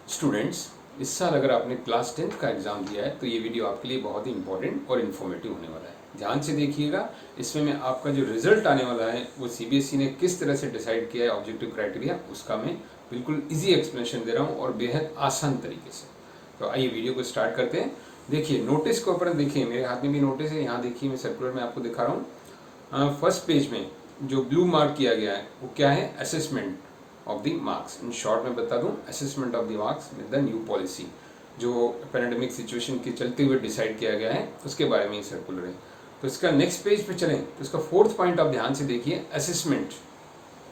Students, इस साल अगर आपने क्लास 10th का एग्ज़ाम दिया है तो ये वीडियो आपके लिए बहुत ही इंपॉर्टेंट और इन्फॉर्मेटिव होने वाला है। ध्यान से देखिएगा, इसमें मैं आपका जो रिजल्ट आने वाला है वो सीबीएसई ने किस तरह से डिसाइड किया है ऑब्जेक्टिव क्राइटेरिया, उसका मैं बिल्कुल इजी एक्सप्लेनेशन दे रहा हूँ और बेहद आसान तरीके से। तो आइए वीडियो को स्टार्ट करते हैं। देखिए नोटिस को ऊपर देखिए, मेरे हाथ में भी नोटिस है, यहाँ देखिए मैं सर्कुलर में आपको दिखा रहा हूँ। फर्स्ट पेज में जो ब्लू मार्क किया गया है वो क्या है? Assessment of the marks. In short में बता दूं, assessment of the marks with the new policy, जो पैंडेमिक सिचुएशन के चलते हुए डिसाइड किया गया है उसके बारे में ही सर्कुलर है। तो इसका नेक्स्ट पेज पे चलें तो इसका फोर्थ पॉइंट आप ध्यान से देखिए, असेसमेंट।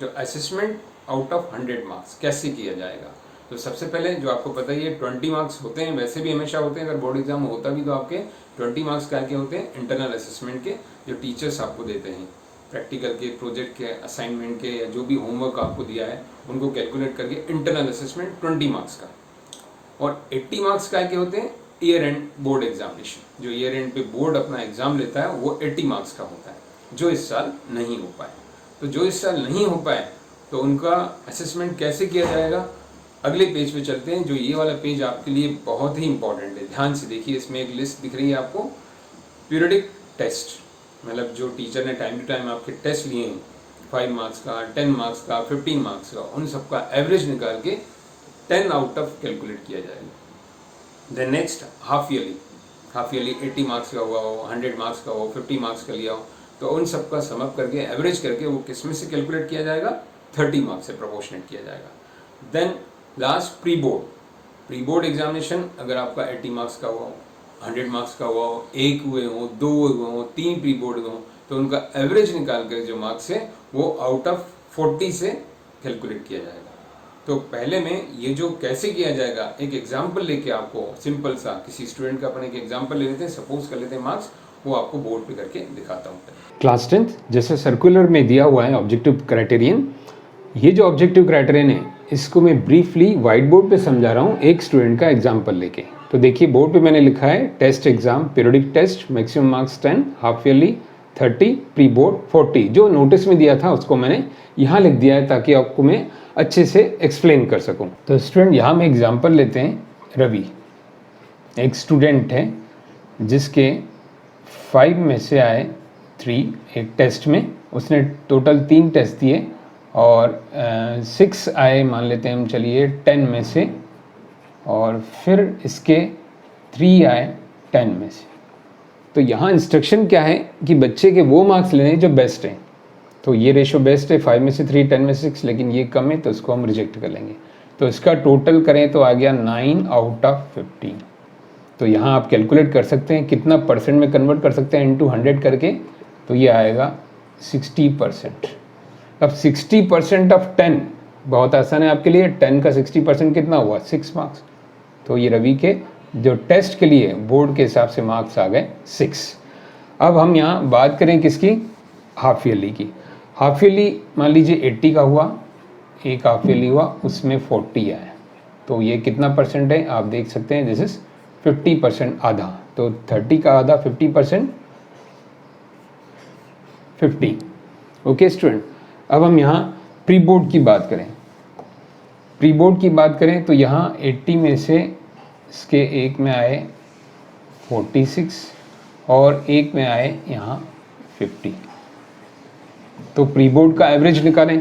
जो असेसमेंट आउट ऑफ 100 मार्क्स कैसे किया जाएगा? तो सबसे पहले जो आपको पता ही है 20 मार्क्स होते हैं, वैसे भी हमेशा होते हैं, अगर बोर्ड एग्जाम होता भी तो आपके 20 मार्क्स क्या के होते हैं? इंटरनल असेसमेंट के, जो टीचर्स आपको देते हैं प्रैक्टिकल के, प्रोजेक्ट के, असाइनमेंट के, या जो भी होमवर्क आपको दिया है उनको कैलकुलेट करके इंटरनल असेसमेंट 20 मार्क्स का। और 80 मार्क्स का के होते हैं ईयर एंड बोर्ड एग्जामिनेशन। जो ईयर एंड पे बोर्ड अपना एग्जाम लेता है वो 80 मार्क्स का होता है, जो इस साल नहीं हो पाए। तो जो इस साल नहीं हो पाए तो उनका असेसमेंट कैसे किया जाएगा? अगले पेज पे चलते हैं। जो ये वाला पेज आपके लिए बहुत ही इंपॉर्टेंट है, ध्यान से देखिए। इसमें एक लिस्ट दिख रही है आपको, पीरियडिक टेस्ट, मतलब जो टीचर ने टाइम टू टाइम आपके टेस्ट लिए हैं, 5 मार्क्स का, 10 मार्क्स का, 15 मार्क्स का, उन सबका एवरेज निकाल के 10 आउट ऑफ कैलकुलेट किया जाएगा। Then next half yearly 80 marks का हुआ हो, 100 मार्क्स का हो, 50 मार्क्स का लिया हो, तो उन सबका समअप करके एवरेज करके वो किस में से कैलकुलेट किया जाएगा? 30 मार्क्स से प्रोपोर्शनेट किया जाएगा। Then last pre board examination, अगर आपका 80 मार्क्स का हुआ हो, 100 मार्क्स का हुआ हो, 1 हुए हो, 2 हुए हो, 3 प्री बोर्ड हुए हो, तो उनका एवरेज निकाल कर जो मार्क्स है वो आउट ऑफ 40 से कैलकुलेट किया जाएगा। तो पहले में ये जो कैसे किया जाएगा, एक एग्जाम्पल लेके आपको सिंपल सा किसी स्टूडेंट का अपन एक एग्जाम्पल ले लेते हैं, सपोज कर लेते हैं मार्क्स, वो आपको बोर्ड पे करके दिखाता हूँ। क्लास 10th जैसे सर्कुलर में दिया हुआ है ऑब्जेक्टिव क्राइटेरियन, ये जो ऑब्जेक्टिव क्राइटेरियन है इसको मैं ब्रीफली व्हाइट बोर्ड पे समझा रहा हूँ एक स्टूडेंट का एग्जाम्पल लेके। तो देखिए बोर्ड पे मैंने लिखा है test exam, periodic test, maximum marks 10, half yearly 30, pre board 40। जो नोटिस में दिया था उसको मैंने यहाँ लिख दिया है ताकि आपको मैं अच्छे से एक्सप्लेन कर सकूँ। तो स्टूडेंट यहाँ में एग्जाम्पल लेते हैं, रवि एक स्टूडेंट है जिसके 5 में से आए 3 एक टेस्ट में। उसने टोटल 3 टेस्ट दिए और 6 आए मान लेते हैं हम, चलिए 10 में से, और फिर इसके 3 आए 10 में से। तो यहाँ इंस्ट्रक्शन क्या है कि बच्चे के वो मार्क्स लेने जो बेस्ट हैं। तो ये रेशो बेस्ट है, 5 में से 3, 10 में से 6, लेकिन ये कम है तो इसको हम रिजेक्ट कर लेंगे। तो इसका टोटल करें तो आ गया 9 आउट ऑफ 15। तो यहाँ आप कैलकुलेट कर सकते हैं कितना परसेंट में कन्वर्ट कर सकते हैं इनटू 100 करके, तो ये आएगा 60%। अब 60% ऑफ 10 बहुत आसान है आपके लिए। 10 का 60% कितना हुआ? 6 मार्क्स। तो ये रवि के जो टेस्ट के लिए बोर्ड के हिसाब से मार्क्स आ गए 6। अब हम यहाँ बात करें किसकी? हाफ ईयरली की। हाफ ईयरली मान लीजिए 80 का हुआ, एक हाफ ईयरली हुआ, उसमें 40 आया। तो ये कितना परसेंट है आप देख सकते हैं, दिस इज 50%, आधा। तो 30 का आधा 50%, 50। ओके स्टूडेंट, अब हम यहाँ प्री बोर्ड की बात करें। प्री बोर्ड की बात करें तो यहाँ 80 में से इसके एक में आए 46 और एक में आए यहाँ 50। तो प्री बोर्ड का एवरेज निकालें।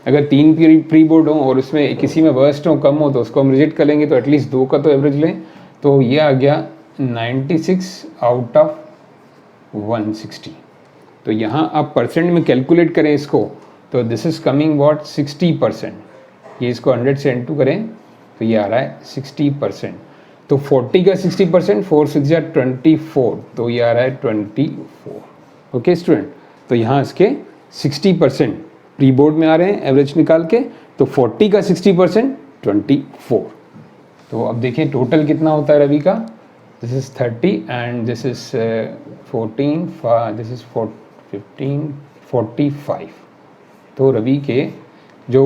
अगर 3 प्री बोर्ड हो और उसमें किसी में वर्स्ट हो, कम हो, तो उसको हम रिजेक्ट कर लेंगे। तो एटलीस्ट 2 का तो एवरेज लें। तो ये आ गया 96 आउट ऑफ 160। तो यहाँ आप परसेंट में कैलकुलेट करें इसको, तो दिस इज कमिंग व्हाट? 60%। ये इसको 100 से इनटू करें तो ये आ रहा है 60%। तो 40 का 60%, 4 6 जा 24, तो ये आ रहा है 24। ओके स्टूडेंट, तो यहाँ इसके 60% प्री बोर्ड में आ रहे हैं एवरेज निकाल के। तो 40 का 60% 24। तो अब देखिए टोटल कितना होता है रवि का? This is 30 and this is 14, this is 15, 45। तो रवि के जो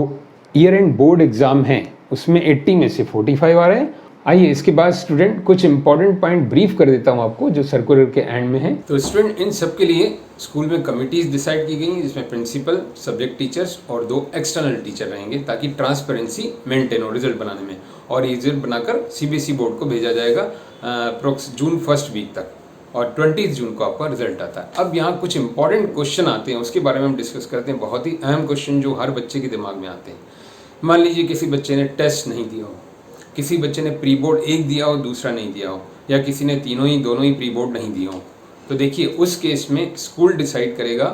ईयर एंड बोर्ड एग्ज़ाम हैं उसमें 80 में से 45 आ रहे हैं आइए इसके बाद स्टूडेंट कुछ इंपॉर्टेंट पॉइंट ब्रीफ कर देता हूँ आपको जो सर्कुलर के एंड में है। तो स्टूडेंट इन सब के लिए स्कूल में कमिटीज डिसाइड की गई हैं, जिसमें प्रिंसिपल, सब्जेक्ट टीचर्स और 2 एक्सटर्नल टीचर रहेंगे, ताकि ट्रांसपेरेंसी मेंटेन हो रिजल्ट बनाने में। और ये रिजल्ट बनाकर सीबीएसई बोर्ड को भेजा जाएगा अप्रोक्स जून फर्स्ट वीक तक, और 20 जून को आपका रिजल्ट आता है। अब यहाँ कुछ इंपॉर्टेंट क्वेश्चन आते हैं, उसके बारे में हम डिस्कस करते हैं। बहुत ही अहम क्वेश्चन जो हर बच्चे के दिमाग में आते हैं। मान लीजिए किसी बच्चे ने टेस्ट नहीं दिया हो, किसी बच्चे ने प्री बोर्ड एक दिया हो दूसरा नहीं दिया हो, या किसी ने दोनों ही प्री बोर्ड नहीं दिए हो, तो देखिए उस केस में स्कूल डिसाइड करेगा।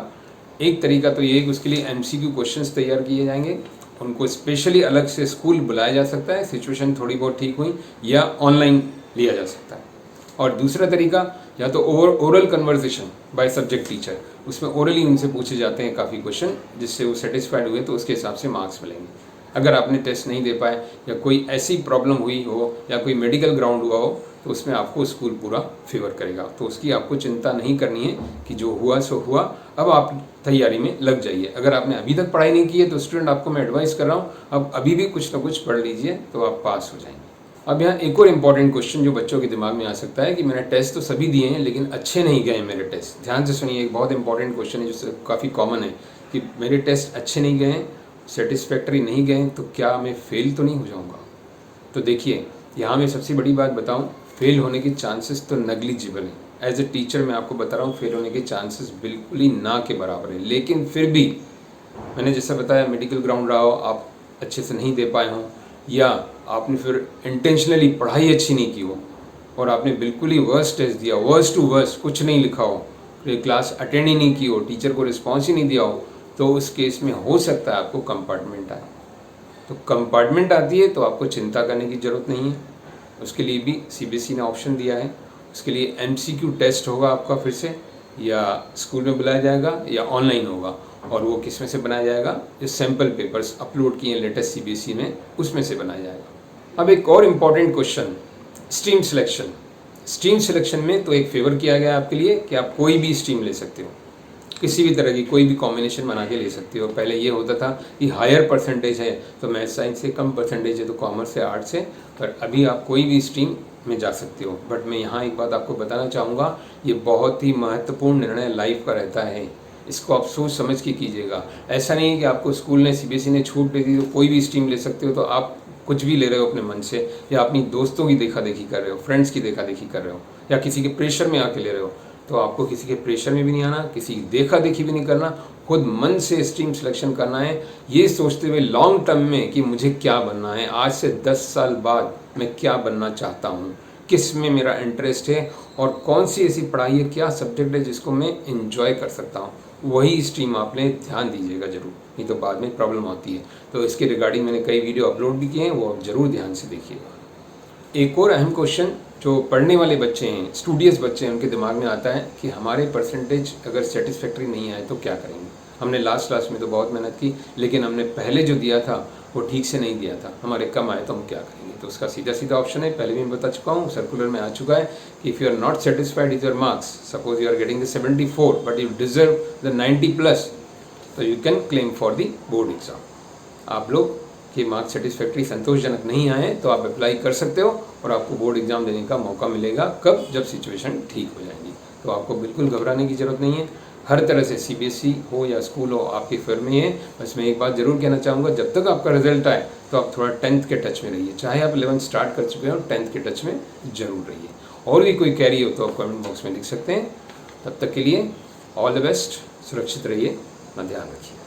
एक तरीका तो ये है कि उसके लिए एमसीक्यू क्वेश्चंस तैयार किए जाएंगे, उनको स्पेशली अलग से स्कूल बुलाया जा सकता है, सिचुएशन थोड़ी बहुत ठीक हुई, या ऑनलाइन लिया जा सकता है। और दूसरा तरीका या तो oral conversation by subject teacher, उसमें ओरली उनसे पूछे जाते हैं काफ़ी क्वेश्चन, जिससे वो सेटिस्फाइड हुए तो उसके हिसाब से मार्क्स मिलेंगे। अगर आपने टेस्ट नहीं दे पाए या कोई ऐसी प्रॉब्लम हुई हो या कोई मेडिकल ग्राउंड हुआ हो, तो उसमें आपको स्कूल पूरा फेवर करेगा। तो उसकी आपको चिंता नहीं करनी है कि जो हुआ सो हुआ, अब आप तैयारी में लग जाइए। अगर आपने अभी तक पढ़ाई नहीं की है तो स्टूडेंट आपको मैं एडवाइस कर रहा हूँ, अब अभी भी कुछ ना कुछ पढ़ लीजिए तो आप पास हो जाएंगे। अब यहाँ एक और इम्पॉर्टेंट क्वेश्चन जो बच्चों के दिमाग में आ सकता है कि मैंने टेस्ट तो सभी दिए हैं लेकिन अच्छे नहीं गए मेरे टेस्ट। ध्यान से सुनिए, एक बहुत इंपॉर्टेंट क्वेश्चन है जो काफ़ी कॉमन है कि मेरे टेस्ट अच्छे नहीं गए, सेटिस्फैक्टरी नहीं गए, तो क्या मैं फेल तो नहीं हो जाऊंगा। तो देखिए यहाँ मैं सबसे बड़ी बात बताऊं, फेल होने के चांसेस तो नेग्लिजिबल हैं। एज ए टीचर मैं आपको बता रहा हूँ फेल होने के चांसेस बिल्कुल ही ना के बराबर है। लेकिन फिर भी मैंने जैसा बताया, मेडिकल ग्राउंड रहा हो, आप अच्छे से नहीं दे पाए हों, या आपने फिर इंटेंशनली पढ़ाई अच्छी नहीं की हो और आपने बिल्कुल ही वर्स्ट टेस्ट दिया, वर्स्ट टू वर्स्ट, कुछ नहीं लिखा हो, फिर क्लास अटेंड ही नहीं की हो, टीचर को रिस्पॉन्स ही नहीं दिया हो, तो उस केस में हो सकता है आपको कंपार्टमेंट आए। तो कंपार्टमेंट आती है तो आपको चिंता करने की ज़रूरत नहीं है। उसके लिए भी सीबीएसई ने ऑप्शन दिया है। उसके लिए एमसीक्यू टेस्ट होगा आपका फिर से, या स्कूल में बुलाया जाएगा या ऑनलाइन होगा। और वो किस में से बनाया जाएगा, जो सैम्पल पेपर्स अपलोड किए हैं लेटेस्ट सीबीएसई ने, उसमें से बनाया जाएगा। अब एक और important question, stream selection. Stream selection में तो एक फेवर किया गया आपके लिए कि आप कोई भी स्ट्रीम ले सकते हो, किसी भी तरह की कोई भी कॉम्बिनेशन बना के ले सकते हो। पहले ये होता था कि हायर परसेंटेज है तो मैथ्स साइंस से, कम परसेंटेज है तो कॉमर्स से, आर्ट्स से, पर अभी आप कोई भी स्ट्रीम में जा सकते हो। बट मैं यहाँ एक बात आपको बताना चाहूँगा, ये बहुत ही महत्वपूर्ण निर्णय लाइफ का रहता है, इसको आप सोच समझ के कीजिएगा। ऐसा नहीं है कि आपको स्कूल ने, सीबीएसई ने छूट दे दी तो कोई भी स्ट्रीम ले सकते हो, तो आप कुछ भी ले रहे हो अपने मन से, या अपनी दोस्तों की देखा देखी कर रहे हो, फ्रेंड्स की देखा देखी कर रहे हो, या किसी के प्रेशर में आके ले रहे हो। तो आपको किसी के प्रेशर में भी नहीं आना, किसी की देखा देखी भी नहीं करना, खुद मन से स्ट्रीम सिलेक्शन करना है, ये सोचते हुए लॉन्ग टर्म में कि मुझे क्या बनना है, आज से 10 साल बाद मैं क्या बनना चाहता हूँ, किस में मेरा इंटरेस्ट है और कौन सी ऐसी पढ़ाई है, क्या सब्जेक्ट है जिसको मैं एंजॉय कर सकता हूँ, वही स्ट्रीम आपने ध्यान दीजिएगा जरूर, नहीं तो बाद में प्रॉब्लम होती है। तो इसके रिगार्डिंग मैंने कई वीडियो अपलोड भी किए हैं, वो आप ज़रूर ध्यान से देखिएगा। एक और अहम क्वेश्चन जो पढ़ने वाले बच्चे हैं, स्टूडियस बच्चे हैं, उनके दिमाग में आता है कि हमारे परसेंटेज अगर सेटिस्फैक्ट्री नहीं आए तो क्या करेंगे। हमने लास्ट क्लास में तो बहुत मेहनत की, लेकिन हमने पहले जो दिया था वो ठीक से नहीं दिया था, हमारे कम आए तो हम क्या करेंगे। तो उसका सीधा सीधा ऑप्शन है, पहले भी मैं बता चुका हूँ, सर्कुलर में आ चुका है कि if you are not satisfied with your marks, suppose you are getting the 74 but you deserve the 90+, तो you can claim for the board exam. आप लोग कि मार्क्स सेटिस्फैक्ट्री, संतोषजनक नहीं आए तो आप अप्लाई कर सकते हो और आपको बोर्ड एग्जाम देने का मौका मिलेगा। कब? जब सिचुएशन ठीक हो जाएगी। तो आपको बिल्कुल घबराने की ज़रूरत नहीं है। हर तरह से सीबीएसई हो या स्कूल हो आपके फेवर में है। बस मैं एक बात ज़रूर कहना चाहूँगा, जब तक आपका रिजल्ट आए तो आप थोड़ा 10th के टच में रहिए। चाहे आप 11th स्टार्ट कर चुके हो, 10th के टच में ज़रूर रहिए। और भी कोई क्वेरी हो तो आप कमेंट बॉक्स में लिख सकते हैं। तब तक के लिए ऑल द बेस्ट, सुरक्षित रहिए, अपना ध्यान रखिए।